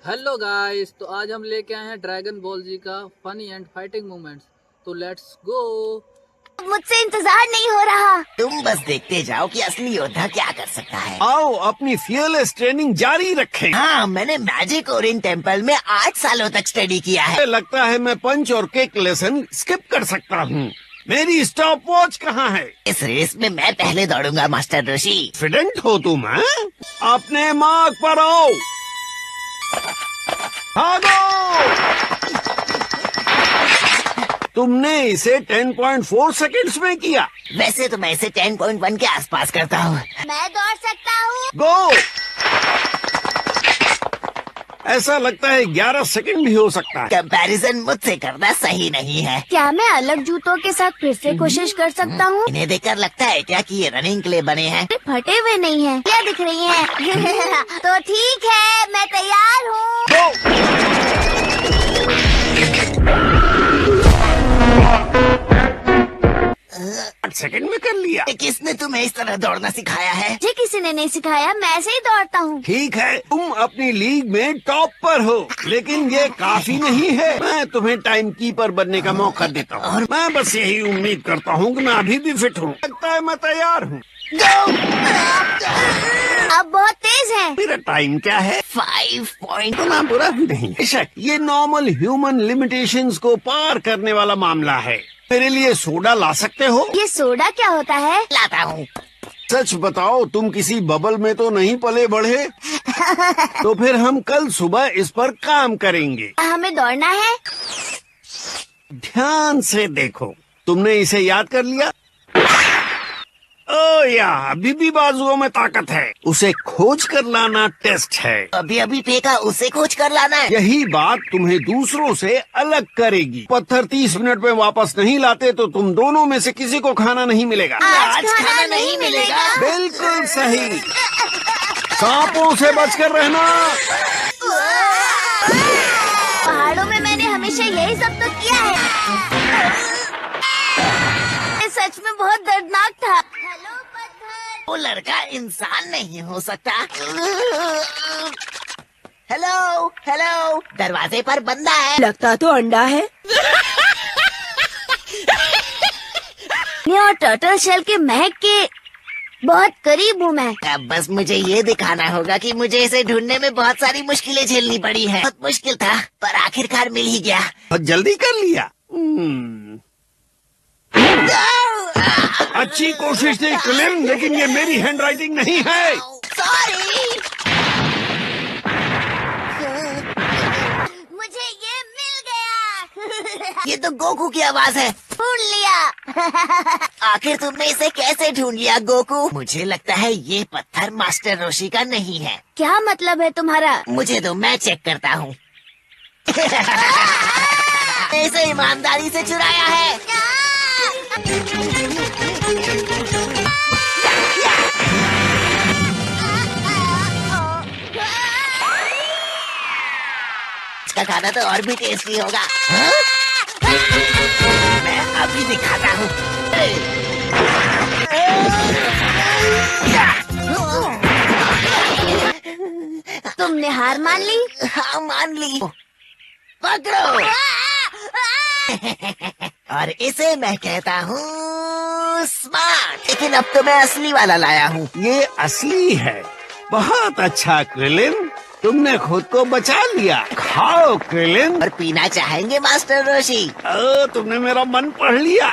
Hello guys, तो आज हम लेके आए हैं ड्रैगन बॉल जी का फनी एंड फाइटिंग मोमेंट्स। तो लेट्स गो। मुझसे इंतजार नहीं हो रहा। तुम बस देखते जाओ कि असली योद्धा क्या कर सकता है। आओ अपनी फियरलेस ट्रेनिंग जारी रखें। हाँ, मैंने मैजिक ओरिएंट टेम्पल में 8 सालों तक स्टडी किया है। लगता है मैं पंच और किक लेसन स्किप कर सकता हूँ। मेरी स्टॉप वॉच कहाँ है? इस रेस में मैं पहले दौड़ूंगा मास्टर ऋषि। कॉन्फिडेंट हो तुम, हैं? अपने मार्क पर आओ, भागो। तुमने इसे 10.4 सेकंड्स में किया। वैसे तो मैं इसे 10.1 के आसपास करता हूँ। मैं दौड़ सकता हूँ। गो। ऐसा लगता है 11 सेकंड भी हो सकता है। कंपैरिजन मुझसे करना सही नहीं है। क्या मैं अलग जूतों के साथ फिर से कोशिश कर सकता हूँ? इन्हें देखकर लगता है क्या कि ये रनिंग के लिए बने हैं? फटे हुए नहीं हैं। क्या दिख रही हैं? तो ठीक है, मैं तैयार हूँ। सेकंड में कर लिया। किसने तुम्हें इस तरह दौड़ना सिखाया है? मुझे किसी ने नहीं सिखाया, मैं ऐसे ही दौड़ता हूँ। ठीक है, तुम अपनी लीग में टॉप पर हो, लेकिन ये काफी नहीं है। मैं तुम्हें टाइम कीपर बनने का मौका देता हूँ और मैं बस यही उम्मीद करता हूँ कि मैं अभी भी फिट हूँ। लगता है मैं तैयार हूँ। अब बहुत तेज है। मेरा टाइम क्या है? 5 पॉइंट। इतना बुरा भी नहीं। बेशक ये नॉर्मल ह्यूमन लिमिटेशंस को पार करने वाला मामला है। मेरे लिए सोडा ला सकते हो? ये सोडा क्या होता है? लाता हूँ। सच बताओ, तुम किसी बबल में तो नहीं पले बढ़े? तो फिर हम कल सुबह इस पर काम करेंगे। हमें दौड़ना है। ध्यान से देखो, तुमने इसे याद कर लिया? ओ या, अभी भी बाजुओं में ताकत है। उसे खोज कर लाना टेस्ट है। अभी अभी फेंका, उसे खोज कर लाना है। यही बात तुम्हें दूसरों से अलग करेगी। पत्थर 30 मिनट में वापस नहीं लाते तो तुम दोनों में से किसी को खाना नहीं मिलेगा। आज खाना नहीं मिलेगा। बिल्कुल सही। सांपों से बचकर रहना। पहाड़ों में मैंने हमेशा यही सब तो किया है। ये सच में बहुत दर्दनाक था। हेलो पत्थर। वो लड़का इंसान नहीं हो सकता। हेलो हेलो, दरवाजे पर बंदा है। लगता तो अंडा है। और टर्टल शेल के महक के बहुत करीब हूँ मैं। अब बस मुझे ये दिखाना होगा कि मुझे इसे ढूंढने में बहुत सारी मुश्किलें झेलनी पड़ी हैं। बहुत मुश्किल था, पर आखिरकार मिल ही गया। बहुत जल्दी कर लिया। अच्छी कोशिश थी क्लिन, लेकिन ये मेरी हैंडराइटिंग नहीं है। सॉरी। मुझे ये मिल गया। ये तो गोकू की आवाज है। ढूंढ लिया। आखिर तुमने इसे कैसे ढूंढ लिया गोकू? मुझे लगता है ये पत्थर मास्टर ऋषि का नहीं है। क्या मतलब है तुम्हारा? मुझे तो मैं चेक करता हूँ। इसे ईमानदारी से चुराया है। इसका खाना तो और भी टेस्टी होगा। हाँ? मैं अभी दिखाता हूँ। तुमने हार मान ली? हाँ, मान ली। पकड़ो। और इसे मैं कहता हूँ स्मार्ट। लेकिन अब तो मैं असली वाला लाया हूँ। ये असली है। बहुत अच्छा क्रिलिन, तुमने खुद को बचा लिया। खाओ क्रिलिन। और पीना चाहेंगे मास्टर ऋषि? तुमने मेरा मन पढ़ लिया।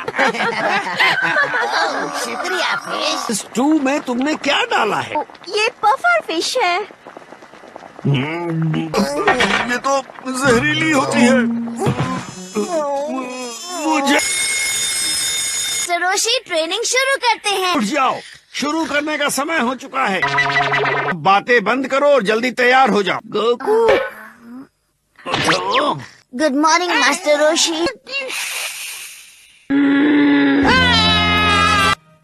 शुक्रिया फिश। स्टू में तुमने क्या डाला है? ये पफर फिश है। ये तो जहरीली होती है। मुझे सरोशी, ट्रेनिंग शुरू करते हैं। उठ जाओ, शुरू करने का समय हो चुका है। बातें बंद करो और जल्दी तैयार हो जाओ। गोकू, उठो। गुड मॉर्निंग मास्टर रोशी।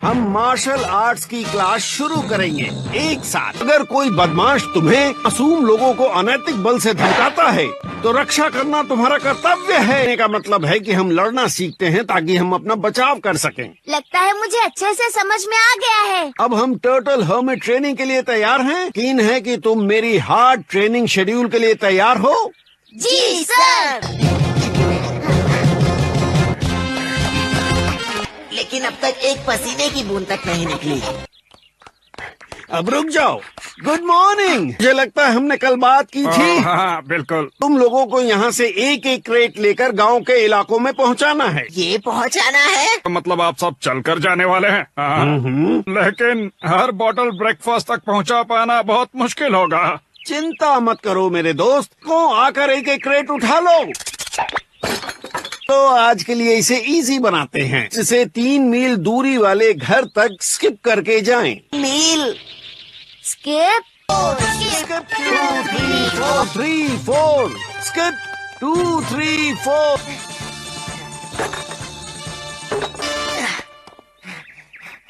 हम मार्शल आर्ट्स की क्लास शुरू करेंगे एक साथ। अगर कोई बदमाश तुम्हें मासूम लोगों को अनैतिक बल से धमकाता है तो रक्षा करना तुम्हारा कर्तव्य है। कहने का मतलब है कि हम लड़ना सीखते हैं ताकि हम अपना बचाव कर सकें। लगता है मुझे अच्छे से समझ में आ गया है। अब हम टर्टल हर्मिट ट्रेनिंग के लिए तैयार हैं। यकीन है कि तुम मेरी हार्ड ट्रेनिंग शेड्यूल के लिए तैयार हो? जी सर। लेकिन अब तक एक पसीने की बूंद तक नहीं निकली। अब रुक जाओ। Good morning. मुझे लगता है हमने कल बात की थी। हाँ बिल्कुल। तुम लोगों को यहाँ से एक एक क्रेट लेकर गांव के इलाकों में पहुँचाना है। ये पहुँचाना है? मतलब आप सब चलकर जाने वाले हैं? हाँ। लेकिन हर बोतल ब्रेकफास्ट तक पहुँचा पाना बहुत मुश्किल होगा। चिंता मत करो मेरे दोस्त, को आकर एक एक क्रेट उठा लो। तो आज के लिए इसे इजी बनाते हैं। इसे 3 मील दूरी वाले घर तक स्किप करके जाएं। मील स्किप स्किप 2 3 4 3 4 स्किप 2 3 4।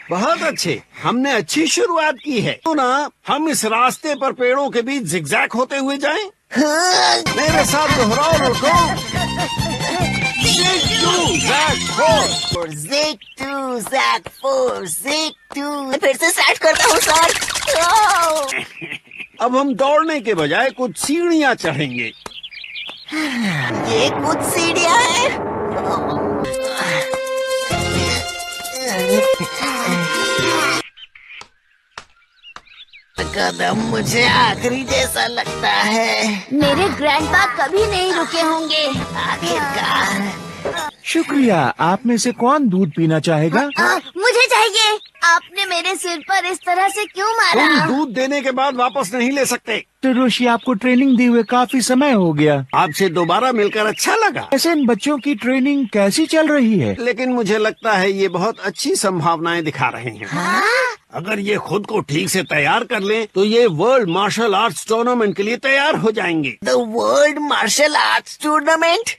बहुत अच्छे, हमने अच्छी शुरुआत की है। तो ना हम इस रास्ते पर पेड़ों के बीच जिगजैग होते हुए जाएं। मेरे साथ दोहराओ। रुको। फिर से स्टार्ट करता हूँ सर। अब हम दौड़ने के बजाय कुछ सीढ़ियाँ चढ़ेंगे। ये कुछ सीढ़ियाँ हैं। कदम मुझे आखिरी जैसा लगता है। मेरे ग्रैंडपा कभी नहीं रुके होंगे। आखिरकार। शुक्रिया। आप में से कौन दूध पीना चाहेगा? मुझे चाहिए। आपने मेरे सिर पर इस तरह से क्यों मारा? तुम दूध देने के बाद वापस नहीं ले सकते। तो रोशी, आपको ट्रेनिंग दिए हुए काफी समय हो गया। आपसे दोबारा मिलकर अच्छा लगा। ऐसे इन बच्चों की ट्रेनिंग कैसी चल रही है? लेकिन मुझे लगता है ये बहुत अच्छी संभावनाएं दिखा रहे हैं। अगर ये खुद को ठीक से तैयार कर लें तो ये वर्ल्ड मार्शल आर्ट्स टूर्नामेंट के लिए तैयार हो जाएंगे। The world martial arts tournament?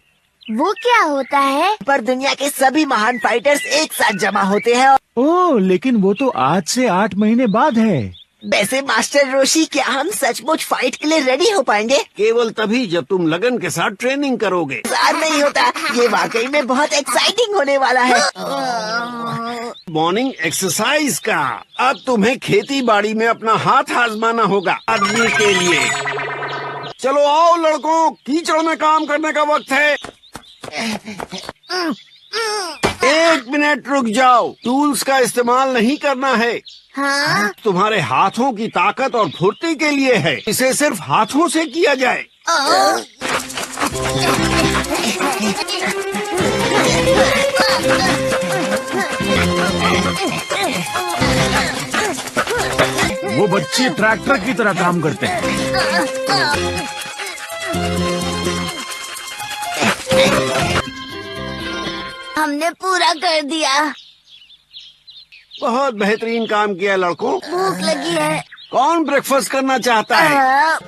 वो क्या होता है? पर दुनिया के सभी महान फाइटर्स एक साथ जमा होते हैं। ओह, लेकिन वो तो आज से 8 महीने बाद है। वैसे मास्टर रोशी, क्या हम सचमुच फाइट के लिए रेडी हो पाएंगे? केवल तभी जब तुम लगन के साथ ट्रेनिंग करोगे। इंतजार नहीं होता। ये वाकई में बहुत एक्साइटिंग होने वाला है। मॉर्निंग एक्सरसाइज का। अब तुम्हें खेती बाड़ी में अपना हाथ आजमाना होगा आदमी के लिए। चलो आओ लड़कों, कीचड़ में काम करने का वक्त है। 1 मिनट रुक जाओ। टूल्स का इस्तेमाल नहीं करना है। हाँ? तुम्हारे हाथों की ताकत और फुर्ती के लिए है। इसे सिर्फ हाथों से किया जाए। वो बच्चे ट्रैक्टर की तरह काम करते हैं। हमने पूरा कर दिया। बहुत बेहतरीन काम किया लड़कों। भूख लगी है। कौन ब्रेकफास्ट करना चाहता है?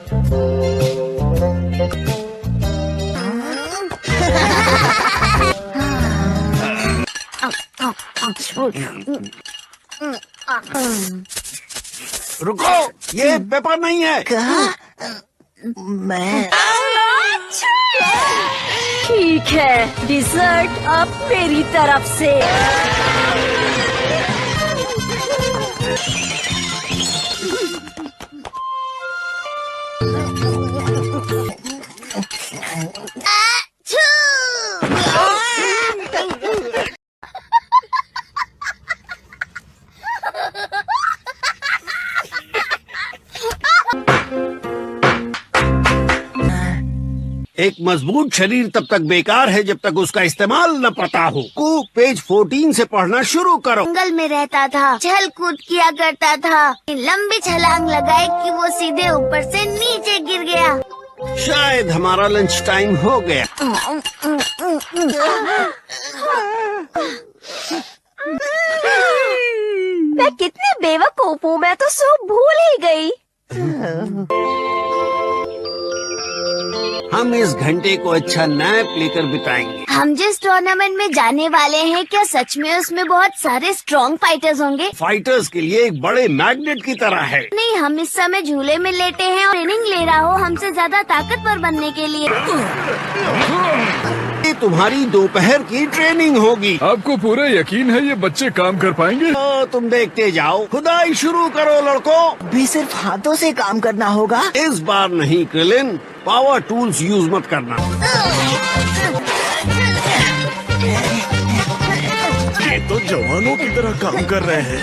रुको, ये पेपर नहीं है। मैं ठीक है, डिजर्ट अब मेरी तरफ से। एक मजबूत शरीर तब तक बेकार है जब तक उसका इस्तेमाल न पता हो। को पेज 14 से पढ़ना शुरू करो। जंगल में रहता था, छल कूद किया करता था, लंबी छलांग लगाई कि वो सीधे ऊपर से नीचे गिर गया। शायद हमारा लंच टाइम हो गया। मैं कितनी बेवकूफ हूँ, मैं तो सब भूल ही गई। हम इस घंटे को अच्छा नैप लेकर बिताएंगे। हम जिस टूर्नामेंट में जाने वाले हैं, क्या सच में उसमें बहुत सारे स्ट्रॉन्ग फाइटर्स होंगे? फाइटर्स के लिए एक बड़े मैग्नेट की तरह है। नहीं, हम इस समय झूले में लेटे हैं और ट्रेनिंग ले रहा हो हमसे ज्यादा ताकतवर बनने के लिए। ये तुम्हारी दोपहर की ट्रेनिंग होगी। आपको पूरा यकीन है ये बच्चे काम कर पाएंगे? तो तुम देखते जाओ, खुदाई शुरू करो लड़कों। भी सिर्फ हाथों से काम करना होगा? इस बार नहीं क्रिलिन, पावर टूल्स यूज मत करना। ये तो जवानों की तरह काम कर रहे हैं।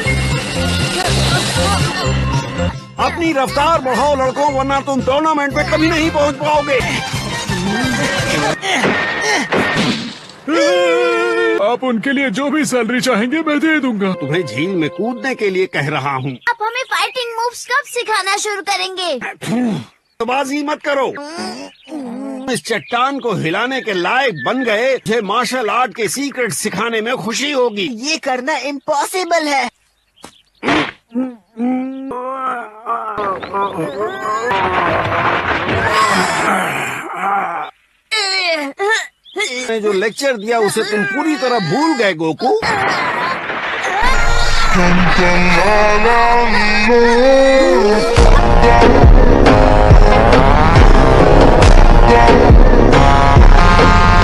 अपनी रफ्तार बढ़ाओ लड़कों, वरना तुम टूर्नामेंट में कभी नहीं पहुंच पाओगे। आप उनके लिए जो भी सैलरी चाहेंगे मैं दे दूंगा। तुम्हें झील में कूदने के लिए कह रहा हूँ। आप हमें फाइटिंग मूव्स कब सिखाना शुरू करेंगे? बाजी मत करो। इस चट्टान को हिलाने के लायक बन गए, मुझे मार्शल आर्ट के सीक्रेट सिखाने में खुशी होगी। ये करना इम्पॉसिबल है। मैंने जो लेक्चर दिया उसे तुम पूरी तरह भूल गए गोकू।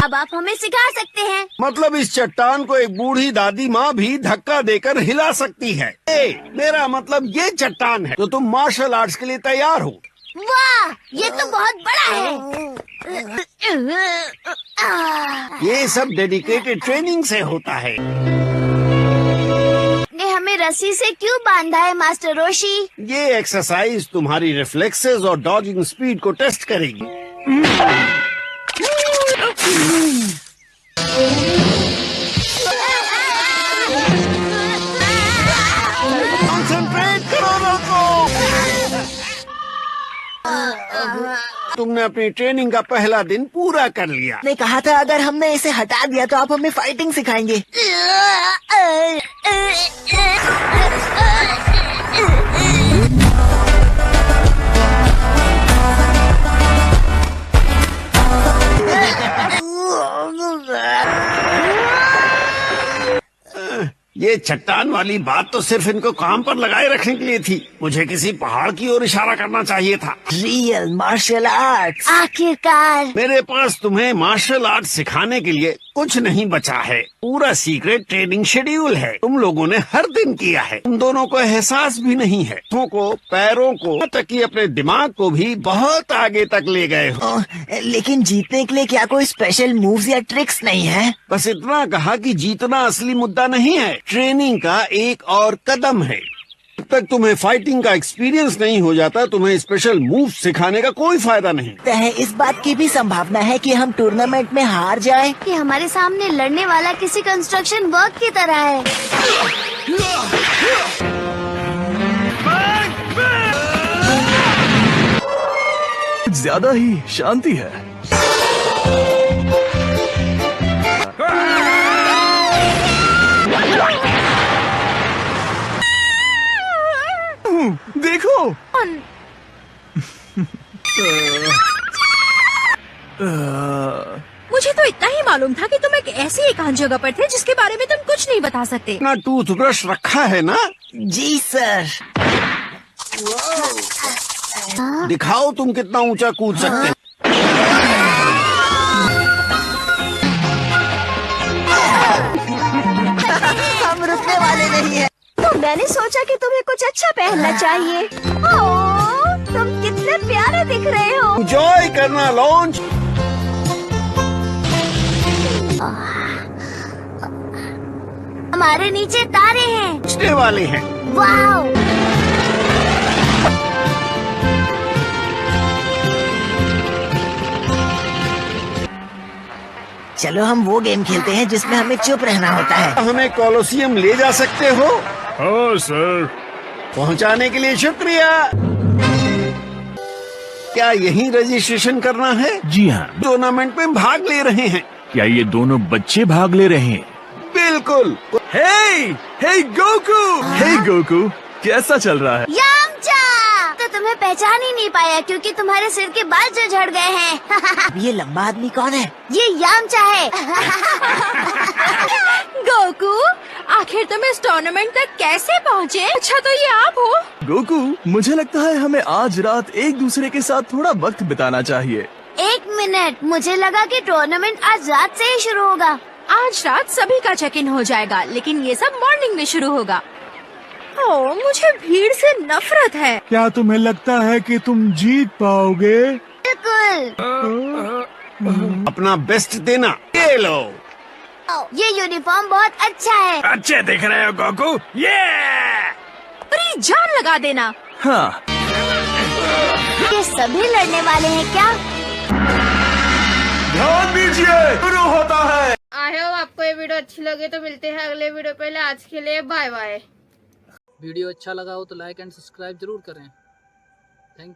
अब आप हमें सिखा सकते हैं। मतलब इस चट्टान को एक बूढ़ी दादी माँ भी धक्का देकर हिला सकती है। मेरा मतलब ये चट्टान है। तो तुम मार्शल आर्ट्स के लिए तैयार हो? वाह, ये तो बहुत बड़ा है। ये सब डेडिकेटेड ट्रेनिंग से होता है। ने हमें रस्सी से क्यों बांधा है मास्टर रोशी? ये एक्सरसाइज तुम्हारी रिफ्लेक्सेस और डॉजिंग स्पीड को टेस्ट करेगी। कंसंट्रेट करो लोगों। तुमने अपनी ट्रेनिंग का पहला दिन पूरा कर लिया। ने कहा था अगर हमने इसे हटा दिया तो आप हमें फाइटिंग सिखाएंगे। ये चट्टान वाली बात तो सिर्फ इनको काम पर लगाए रखने के लिए थी। मुझे किसी पहाड़ की ओर इशारा करना चाहिए था। Real martial arts. आखिरकार मेरे पास तुम्हें मार्शल आर्ट सिखाने के लिए कुछ नहीं बचा है। पूरा सीक्रेट ट्रेनिंग शेड्यूल है। तुम लोगों ने हर दिन किया है। तुम दोनों को एहसास भी नहीं है। हाथों को, पैरों को, तक कि अपने दिमाग को भी बहुत आगे तक ले गए हो। लेकिन जीतने के लिए क्या कोई स्पेशल मूव्स या ट्रिक्स नहीं है? बस इतना कहा कि जीतना असली मुद्दा नहीं है, ट्रेनिंग का एक और कदम है। जब तक तुम्हें फाइटिंग का एक्सपीरियंस नहीं हो जाता, तुम्हें स्पेशल मूव सिखाने का कोई फायदा नहीं। है इस बात की भी संभावना है कि हम टूर्नामेंट में हार जाएं। कि हमारे सामने लड़ने वाला किसी कंस्ट्रक्शन वर्क की तरह है। ज्यादा ही शांति है। देखो। मुझे तो इतना ही मालूम था कि तुम एक ऐसी एकांत जगह पर थे जिसके बारे में तुम कुछ नहीं बता सकते। अपना टूथब्रश रखा है ना? जी सर। दिखाओ तुम कितना ऊंचा कूद सकते हो। हम रुकने वाले नहीं हैं। तो मैंने सोचा कि तुम्हें कुछ अच्छा पहनना चाहिए। ओह, तुम कितने प्यारे दिख रहे हो। एंजॉय करना लॉन्च। हमारे नीचे तारे हैं। पूछने वाले हैं। वाओ। चलो हम वो गेम खेलते हैं जिसमें हमें चुप रहना होता है। हमें कोलोसियम ले जा सकते हो? हाँ सर। पहुंचाने के लिए शुक्रिया। क्या यही रजिस्ट्रेशन करना है? जी हाँ। टूर्नामेंट में भाग ले रहे हैं। क्या ये दोनों बच्चे भाग ले रहे हैं? बिल्कुल। हे गोकू। हे गोकू, कैसा चल रहा है? यामचा। तुम्हें पहचान ही नहीं पाया क्योंकि तुम्हारे सिर के बाल जो झड़ गए हैं। ये लंबा आदमी कौन है? ये यामचा है। गोकू, आखिर तुम इस टूर्नामेंट तक कैसे पहुँचे? अच्छा तो ये आप हो। गोकू, मुझे लगता है हमें आज रात एक दूसरे के साथ थोड़ा वक्त बिताना चाहिए। 1 मिनट, मुझे लगा कि टूर्नामेंट आज रात से ही शुरू होगा। आज रात सभी का चेक इन हो जाएगा, लेकिन ये सब मॉर्निंग में शुरू होगा। ओह, मुझे भीड़ से नफरत है। क्या तुम्हें लगता है कि तुम जीत पाओगे? बिल्कुल। अपना बेस्ट देना। ये लो। ये यूनिफॉर्म बहुत अच्छा है। अच्छे दिख रहे हो गोकू। ये पूरी जान लगा देना। हाँ, ये सभी लड़ने वाले हैं क्या? ध्यान दीजिए, शुरू होता है। आई होप आपको ये वीडियो अच्छी लगी, तो मिलते हैं अगले वीडियो। पहले आज के लिए बाय बाय। वीडियो अच्छा लगा हो तो लाइक एंड सब्सक्राइब जरूर करें। Thank you.